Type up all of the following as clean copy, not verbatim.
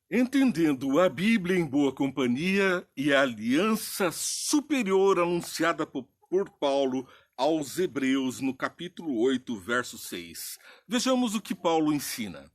Entendendo a Bíblia em boa companhia e a aliança superior anunciada por Paulo aos Hebreus no capítulo 8, verso 6. Vejamos o que Paulo ensina.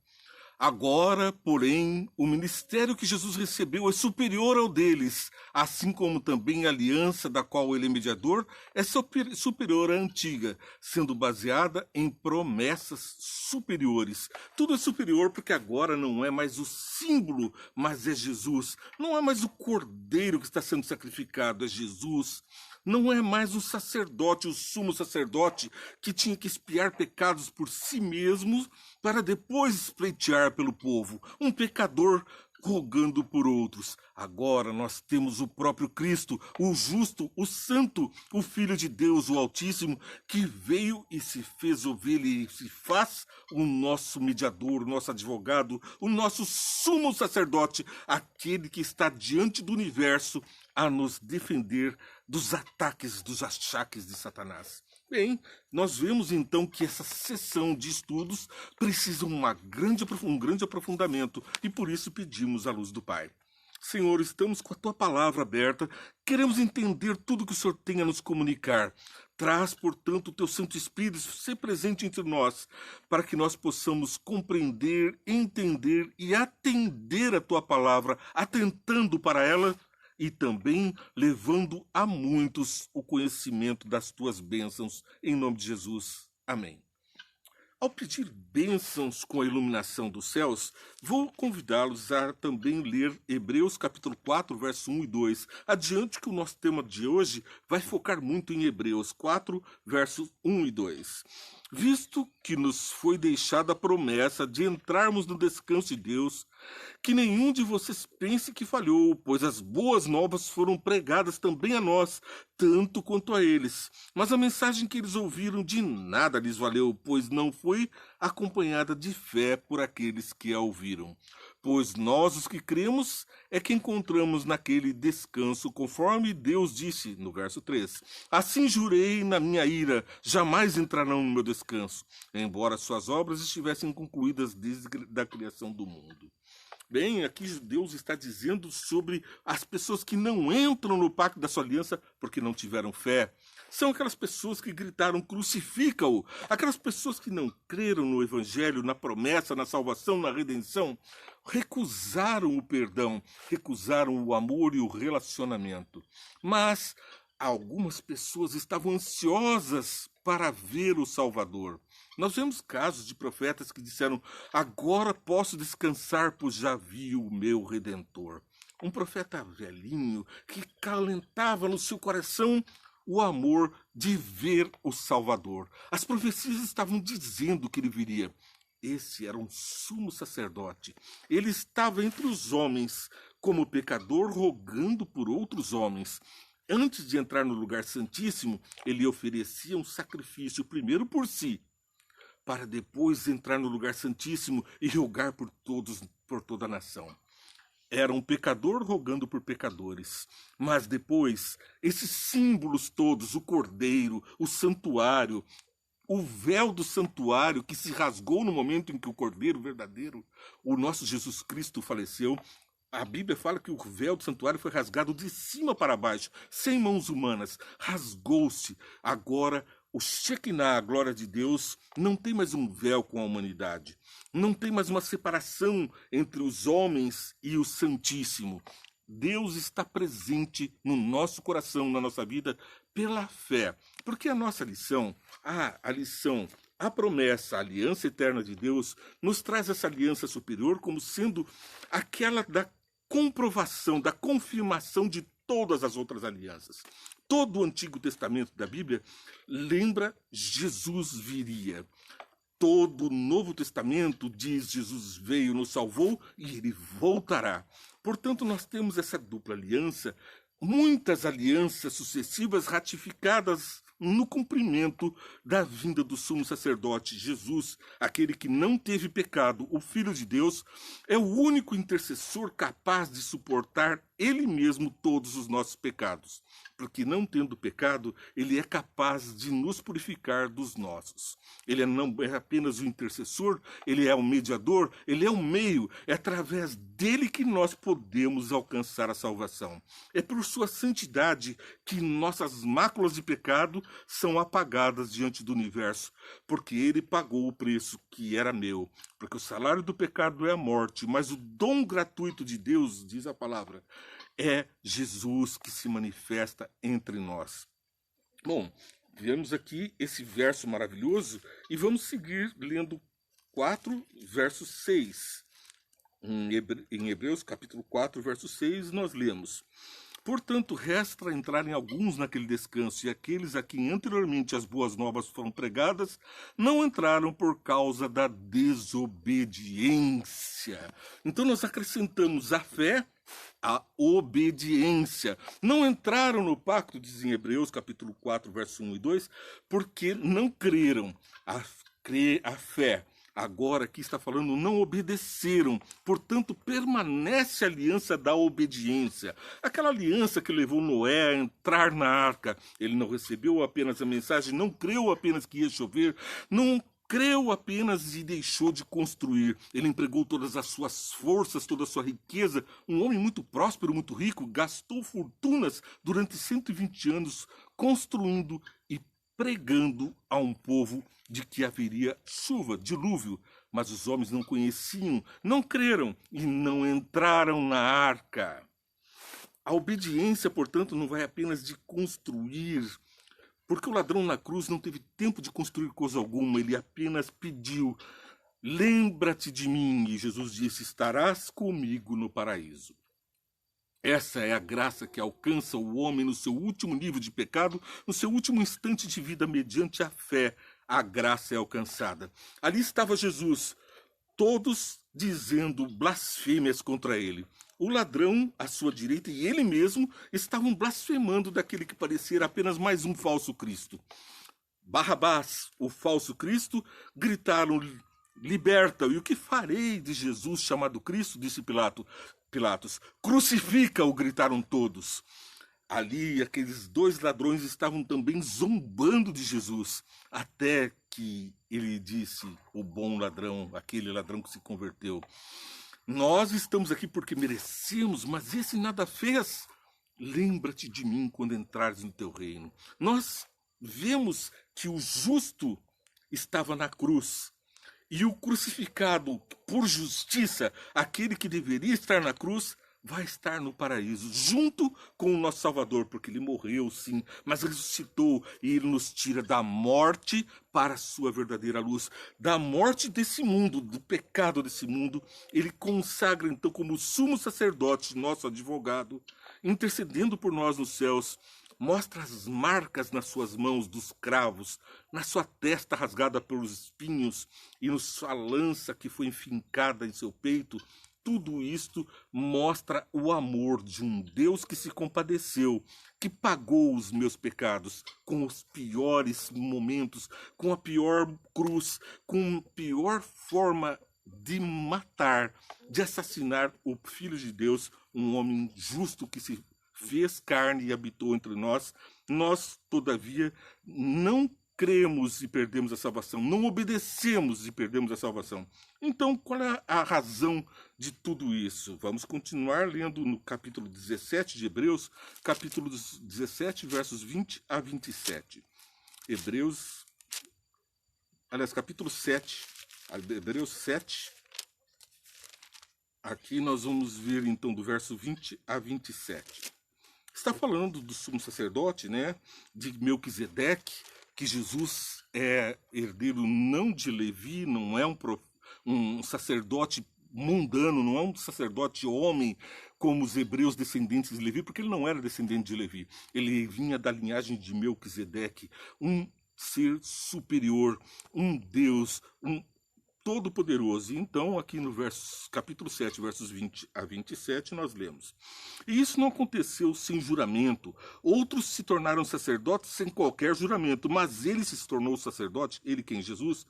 Agora, porém, o ministério que Jesus recebeu é superior ao deles, assim como também a aliança da qual ele é mediador é superior à antiga, sendo baseada em promessas superiores. Tudo é superior porque agora não é mais o símbolo, mas é Jesus. Não é mais o cordeiro que está sendo sacrificado, é Jesus. Não é mais o sacerdote, o sumo sacerdote, que tinha que expiar pecados por si mesmo para depois pleitear pelo povo. Um pecador rogando por outros. Agora nós temos o próprio Cristo, o justo, o santo, o Filho de Deus, o Altíssimo, que veio e se fez ovelha e se faz o nosso mediador, o nosso advogado, o nosso sumo sacerdote, aquele que está diante do universo a nos defender dos ataques, dos achaques de Satanás. Bem, nós vemos então que essa sessão de estudos precisa um grande aprofundamento e por isso pedimos a luz do Pai. Senhor, estamos com a Tua palavra aberta, queremos entender tudo que o Senhor tem a nos comunicar. Traz, portanto, o Teu Santo Espírito ser presente entre nós, para que nós possamos compreender, entender e atender a Tua palavra, atentando para ela e também levando a muitos o conhecimento das Tuas bênçãos, em nome de Jesus. Amém. Ao pedir bênçãos com a iluminação dos céus, vou convidá-los a também ler Hebreus capítulo 4, verso 1 e 2. Adiante que o nosso tema de hoje vai focar muito em Hebreus 4, versos 1 e 2. Visto que nos foi deixada a promessa de entrarmos no descanso de Deus, que nenhum de vocês pense que falhou, pois as boas novas foram pregadas também a nós, tanto quanto a eles. Mas a mensagem que eles ouviram de nada lhes valeu, pois não foi acompanhada de fé por aqueles que a ouviram. Pois nós, os que cremos, é que encontramos naquele descanso, conforme Deus disse, no verso 3. Assim jurei na minha ira, jamais entrarão no meu descanso, embora suas obras estivessem concluídas desde a criação do mundo. Bem, aqui Deus está dizendo sobre as pessoas que não entram no pacto da sua aliança porque não tiveram fé. São aquelas pessoas que gritaram crucifica-o, aquelas pessoas que não creram no evangelho, na promessa, na salvação, na redenção, recusaram o perdão, recusaram o amor e o relacionamento. Mas algumas pessoas estavam ansiosas para ver o Salvador. Nós vemos casos de profetas que disseram: agora posso descansar, pois já vi o meu Redentor. Um profeta velhinho que calentava no seu coração o amor de ver o Salvador. As profecias estavam dizendo que ele viria. Esse era um sumo sacerdote. Ele estava entre os homens, como pecador, rogando por outros homens. Antes de entrar no lugar santíssimo, ele oferecia um sacrifício, primeiro por si, para depois entrar no lugar santíssimo e rogar por todos, por toda a nação. Era um pecador rogando por pecadores. Mas depois, esses símbolos todos, o cordeiro, o santuário, o véu do santuário que se rasgou no momento em que o cordeiro verdadeiro, o nosso Jesus Cristo, faleceu. A Bíblia fala que o véu do santuário foi rasgado de cima para baixo, sem mãos humanas. Rasgou-se. Agora, o Shekinah, a glória de Deus, não tem mais um véu com a humanidade. Não tem mais uma separação entre os homens e o Santíssimo. Deus está presente no nosso coração, na nossa vida, pela fé. Porque a nossa lição, a promessa, a aliança eterna de Deus, nos traz essa aliança superior como sendo aquela da comprovação, da confirmação de todas as outras alianças. Todo o Antigo Testamento da Bíblia lembra Jesus viria. Todo o Novo Testamento diz Jesus veio, nos salvou e ele voltará. Portanto, nós temos essa dupla aliança, muitas alianças sucessivas ratificadas no cumprimento da vinda do sumo sacerdote Jesus, aquele que não teve pecado, o Filho de Deus, é o único intercessor capaz de suportar ele mesmo todos os nossos pecados, porque não tendo pecado, ele é capaz de nos purificar dos nossos. Ele não é apenas o intercessor, ele é o mediador, ele é o meio, é através dele que nós podemos alcançar a salvação. É por sua santidade que nossas máculas de pecado são apagadas diante do universo, porque ele pagou o preço que era meu, porque o salário do pecado é a morte, mas o dom gratuito de Deus, diz a palavra, é Jesus que se manifesta entre nós. Bom, vemos aqui esse verso maravilhoso e vamos seguir lendo 4, verso 6. Em Hebreus, capítulo 4, verso 6, nós lemos: portanto, resta entrarem alguns naquele descanso, e aqueles a quem anteriormente as boas novas foram pregadas não entraram por causa da desobediência. Então nós acrescentamos a fé, a obediência. Não entraram no pacto, diz em Hebreus, capítulo 4, verso 1 e 2, porque não creram. A fé, agora aqui está falando, não obedeceram. Portanto, permanece a aliança da obediência. Aquela aliança que levou Noé a entrar na arca. Ele não recebeu apenas a mensagem, não creu apenas que ia chover, não creu apenas e deixou de construir. Ele empregou todas as suas forças, toda a sua riqueza. Um homem muito próspero, muito rico, gastou fortunas durante 120 anos construindo e pregando a um povo de que haveria chuva, dilúvio. Mas os homens não conheciam, não creram e não entraram na arca. A obediência, portanto, não vai apenas de construir, porque o ladrão na cruz não teve tempo de construir coisa alguma, ele apenas pediu: lembra-te de mim. E Jesus disse: estarás comigo no paraíso. Essa é a graça que alcança o homem no seu último nível de pecado, no seu último instante de vida, mediante a fé. A graça é alcançada. Ali estava Jesus, todos dizendo blasfêmias contra ele. O ladrão à sua direita e ele mesmo estavam blasfemando daquele que parecia apenas mais um falso Cristo. Barrabás, o falso Cristo, gritaram: liberta-o. E o que farei de Jesus chamado Cristo? Disse Pilatos. Crucifica-o, gritaram todos. Ali, aqueles dois ladrões estavam também zombando de Jesus, até que ele disse, o bom ladrão, aquele ladrão que se converteu: nós estamos aqui porque merecemos, mas esse nada fez. Lembra-te de mim quando entrares no teu reino. Nós vemos que o justo estava na cruz, e o crucificado por justiça, aquele que deveria estar na cruz, vai estar no paraíso, junto com o nosso Salvador, porque ele morreu, sim, mas ressuscitou, e ele nos tira da morte para a sua verdadeira luz. Da morte desse mundo, do pecado desse mundo, ele consagra, então, como sumo sacerdote, nosso advogado, intercedendo por nós nos céus. Mostra as marcas nas suas mãos dos cravos, na sua testa rasgada pelos espinhos e na sua lança que foi enfincada em seu peito. Tudo isto mostra o amor de um Deus que se compadeceu, que pagou os meus pecados com os piores momentos, com a pior cruz, com a pior forma de matar, de assassinar o Filho de Deus, um homem justo que se fez carne e habitou entre nós. Nós, todavia, não cremos e perdemos a salvação, não obedecemos e perdemos a salvação. Então, qual é a razão de tudo isso? Vamos continuar lendo no capítulo 17 de Hebreus, capítulo 17, versos 20 a 27. Capítulo 7, Hebreus 7. Aqui nós vamos ver, então, do verso 20 a 27. Está falando do sumo sacerdote, né? De Melquisedeque, que Jesus é herdeiro não de Levi, não é um sacerdote mundano, não é um sacerdote homem como os hebreus descendentes de Levi, porque ele não era descendente de Levi. Ele vinha da linhagem de Melquisedeque, um ser superior, um Deus, Todo-Poderoso. Então, aqui no capítulo 7, versos 20 a 27, nós lemos: E isso não aconteceu sem juramento. Outros se tornaram sacerdotes sem qualquer juramento, mas ele se tornou sacerdote, ele quem? Jesus,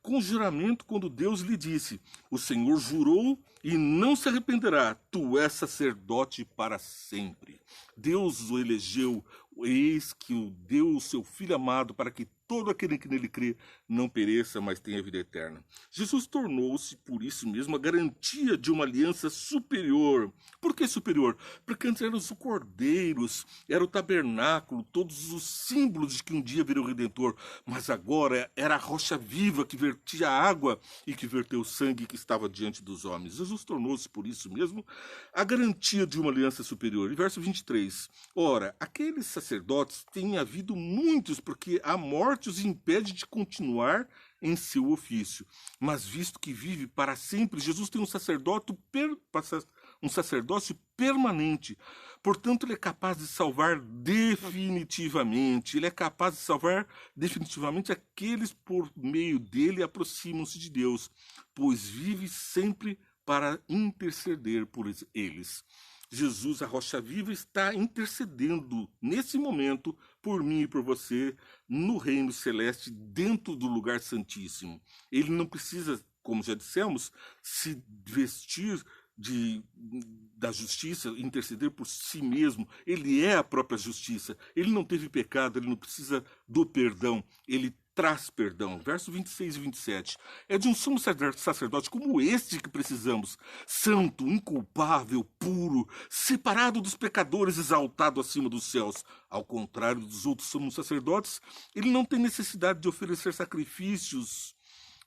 com juramento quando Deus lhe disse: O Senhor jurou e não se arrependerá, tu és sacerdote para sempre. Deus o elegeu, eis que o deu o seu Filho amado para que todo aquele que nele crê não pereça, mas tenha vida eterna. Jesus tornou-se, por isso mesmo, a garantia de uma aliança superior. Por que superior? Porque antes eram os cordeiros, era o tabernáculo, todos os símbolos de que um dia viria o Redentor. Mas agora era a rocha viva que vertia a água e que verteu o sangue que estava diante dos homens. Jesus tornou-se, por isso mesmo, a garantia de uma aliança superior. E verso 23. Ora, aqueles sacerdotes têm havido muitos, porque a morte os impede de continuar em seu ofício. Mas visto que vive para sempre, Jesus tem um sacerdócio permanente. Portanto, ele é capaz de salvar definitivamente. Ele é capaz de salvar definitivamente aqueles por meio dele aproximam-se de Deus, pois vive sempre para interceder por eles. Jesus, a rocha viva, está intercedendo nesse momento por mim e por você no reino celeste, dentro do lugar santíssimo. Ele não precisa, como já dissemos, se vestir da justiça, interceder por si mesmo. Ele é a própria justiça. Ele não teve pecado, ele não precisa do perdão. Ele traz perdão. Verso 26 e 27. É de um sumo sacerdote como este que precisamos. Santo, inculpável, puro, separado dos pecadores, exaltado acima dos céus. Ao contrário dos outros sumos sacerdotes, ele não tem necessidade de oferecer sacrifícios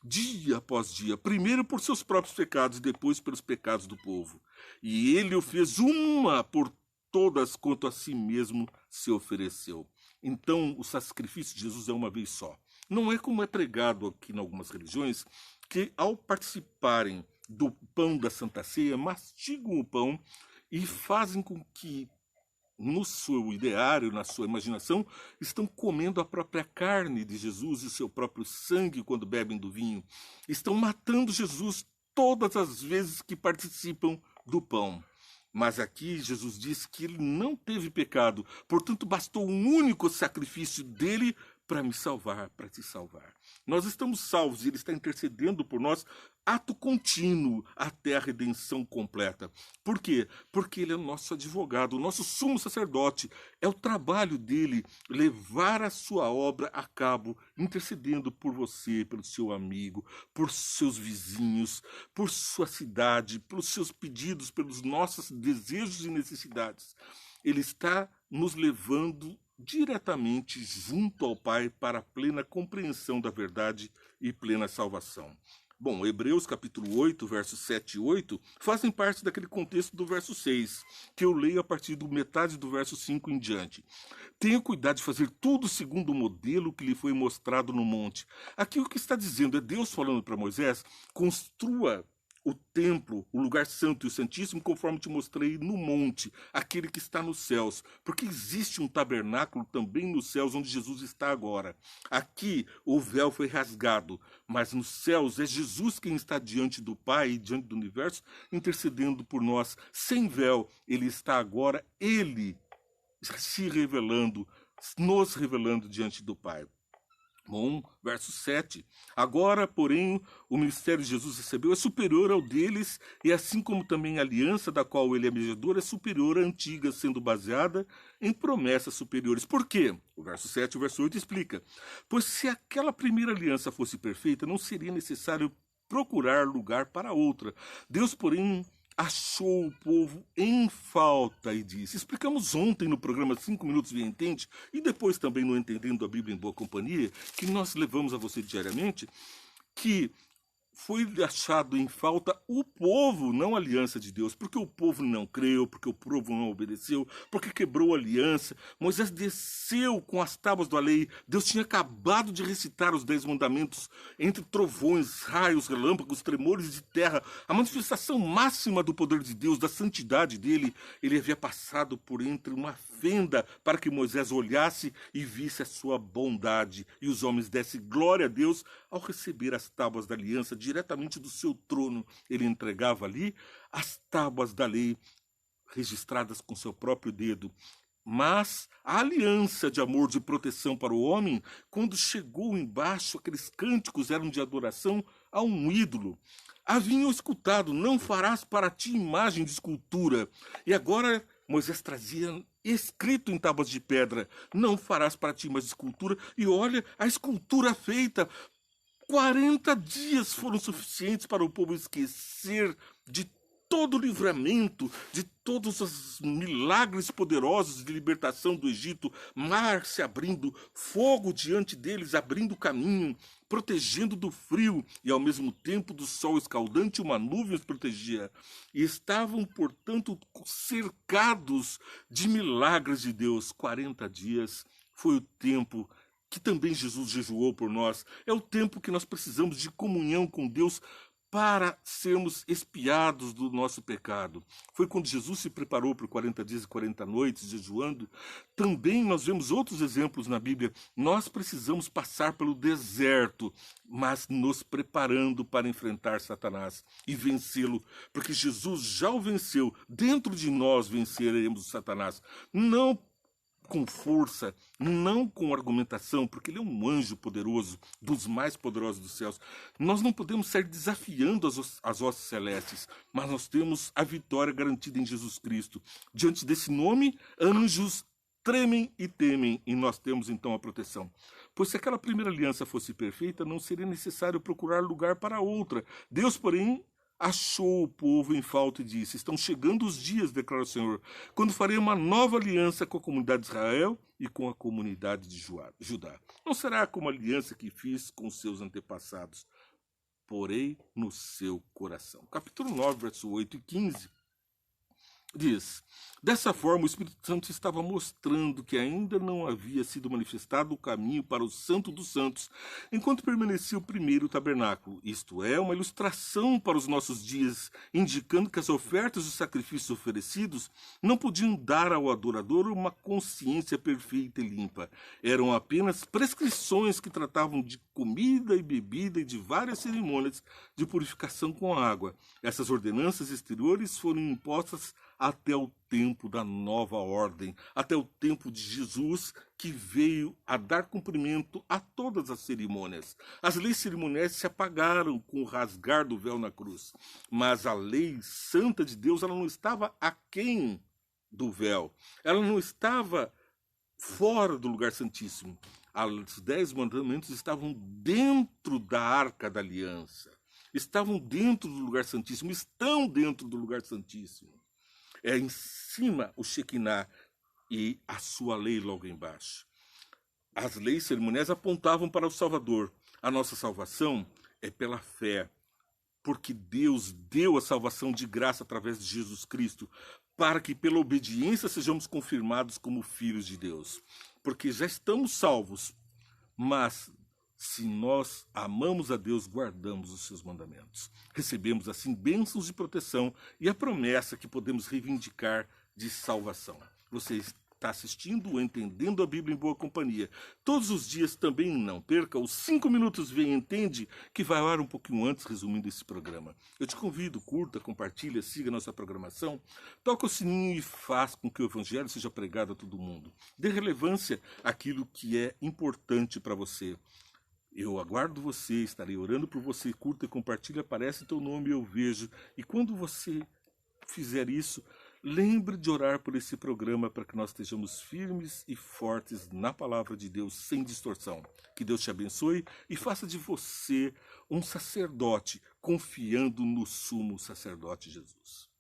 dia após dia, primeiro por seus próprios pecados, depois pelos pecados do povo. E ele o fez uma por todas quanto a si mesmo se ofereceu. Então, o sacrifício de Jesus é uma vez só. Não é como é pregado aqui em algumas religiões, que ao participarem do pão da Santa Ceia, mastigam o pão e fazem com que, no seu ideário, na sua imaginação, estão comendo a própria carne de Jesus e o seu próprio sangue quando bebem do vinho. Estão matando Jesus todas as vezes que participam do pão. Mas aqui Jesus diz que ele não teve pecado, portanto bastou um único sacrifício dele para me salvar, para te salvar. Nós estamos salvos e ele está intercedendo por nós, ato contínuo, até a redenção completa. Por quê? Porque ele é o nosso advogado, o nosso sumo sacerdote. É o trabalho dele levar a sua obra a cabo, intercedendo por você, pelo seu amigo, por seus vizinhos, por sua cidade, pelos seus pedidos, pelos nossos desejos e necessidades. Ele está nos levando diretamente junto ao Pai para a plena compreensão da verdade e plena salvação. Bom, Hebreus capítulo 8, versos 7 e 8, fazem parte daquele contexto do verso 6, que eu leio a partir do metade do verso 5 em diante. Tenha cuidado de fazer tudo segundo o modelo que lhe foi mostrado no monte. Aqui o que está dizendo é Deus falando para Moisés: construa o templo, o lugar santo e o santíssimo, conforme te mostrei no monte, aquele que está nos céus. Porque existe um tabernáculo também nos céus, onde Jesus está agora. Aqui o véu foi rasgado, mas nos céus é Jesus quem está diante do Pai e diante do universo, intercedendo por nós. Sem véu, ele está agora, ele se revelando, nos revelando diante do Pai. Bom, verso 7. Agora, porém, o ministério de Jesus recebeu é superior ao deles, e assim como também a aliança da qual ele é mediador é superior à antiga, sendo baseada em promessas superiores. Por quê? O verso 7 e o verso 8 explica. Pois se aquela primeira aliança fosse perfeita, não seria necessário procurar lugar para outra. Deus, porém, achou o povo em falta e disse. Explicamos ontem no programa 5 Minutos Via Entende e depois também no Entendendo a Bíblia em Boa Companhia, que nós levamos a você diariamente, que foi achado em falta o povo, não a aliança de Deus, porque o povo não creu, porque o povo não obedeceu, porque quebrou a aliança. Moisés desceu com as tábuas da lei. Deus tinha acabado de recitar os 10 mandamentos entre trovões, raios, relâmpagos, tremores de terra, a manifestação máxima do poder de Deus, da santidade dele. Ele havia passado por entre uma fenda para que Moisés olhasse e visse a sua bondade, e os homens dessem glória a Deus ao receber as tábuas da aliança diretamente do seu trono. Ele entregava ali as tábuas da lei, registradas com seu próprio dedo. Mas a aliança de amor, de proteção para o homem, quando chegou embaixo, aqueles cânticos eram de adoração a um ídolo. Haviam escutado: não farás para ti imagem de escultura. E agora Moisés trazia escrito em tábuas de pedra: não farás para ti imagem de escultura. E olha a escultura feita. 40 dias foram suficientes para o povo esquecer de todo o livramento, de todos os milagres poderosos de libertação do Egito, mar se abrindo, fogo diante deles, abrindo caminho, protegendo do frio e ao mesmo tempo do sol escaldante, uma nuvem os protegia. E estavam, portanto, cercados de milagres de Deus. 40 dias foi o tempo que também Jesus jejuou por nós. É o tempo que nós precisamos de comunhão com Deus para sermos expiados do nosso pecado. Foi quando Jesus se preparou por 40 dias e 40 noites, jejuando. Também nós vemos outros exemplos na Bíblia. Nós precisamos passar pelo deserto, mas nos preparando para enfrentar Satanás e vencê-lo, porque Jesus já o venceu. Dentro de nós venceremos Satanás. Não com força, não com argumentação, porque ele é um anjo poderoso, dos mais poderosos dos céus. Nós não podemos sair desafiando as hostes celestes, mas nós temos a vitória garantida em Jesus Cristo. Diante desse nome, anjos tremem e temem, e nós temos então a proteção. Pois se aquela primeira aliança fosse perfeita, não seria necessário procurar lugar para outra. Deus, porém, achou o povo em falta e disse: estão chegando os dias, declara o Senhor, quando farei uma nova aliança com a comunidade de Israel e com a comunidade de Judá. Não será como a aliança que fiz com seus antepassados, porei no seu coração. Capítulo 9, verso 8 e 15. Diz: dessa forma o Espírito Santo estava mostrando que ainda não havia sido manifestado o caminho para o Santo dos Santos, enquanto permanecia o primeiro tabernáculo. Isto é, uma ilustração para os nossos dias, indicando que as ofertas e os sacrifícios oferecidos não podiam dar ao adorador uma consciência perfeita e limpa. Eram apenas prescrições que tratavam de comida e bebida e de várias cerimônias de purificação com água. Essas ordenanças exteriores foram impostas até o tempo da nova ordem, até o tempo de Jesus, que veio a dar cumprimento a todas as cerimônias. As leis cerimoniais se apagaram com o rasgar do véu na cruz, mas a lei santa de Deus, ela não estava aquém do véu, ela não estava fora do lugar santíssimo. Os 10 mandamentos estavam dentro da arca da aliança, estavam dentro do lugar santíssimo, estão dentro do lugar santíssimo. É em cima o Shekinah e a sua lei logo embaixo. As leis cerimoniais apontavam para o Salvador. A nossa salvação é pela fé, porque Deus deu a salvação de graça através de Jesus Cristo, para que pela obediência sejamos confirmados como filhos de Deus. Porque já estamos salvos, mas se nós amamos a Deus, guardamos os seus mandamentos. Recebemos assim bênçãos de proteção e a promessa que podemos reivindicar de salvação. Você está assistindo ou entendendo a Bíblia em boa companhia. Todos os dias também não perca os 5 minutos Vem e Entende, que vai ao ar um pouquinho antes, resumindo esse programa. Eu te convido, curta, compartilha, siga a nossa programação, toca o sininho e faz com que o Evangelho seja pregado a todo mundo. Dê relevância àquilo que é importante para você. Eu aguardo você, estarei orando por você. Curta e compartilha, aparece teu nome, eu vejo. E quando você fizer isso, lembre de orar por esse programa para que nós estejamos firmes e fortes na palavra de Deus, sem distorção. Que Deus te abençoe e faça de você um sacerdote, confiando no sumo sacerdote Jesus.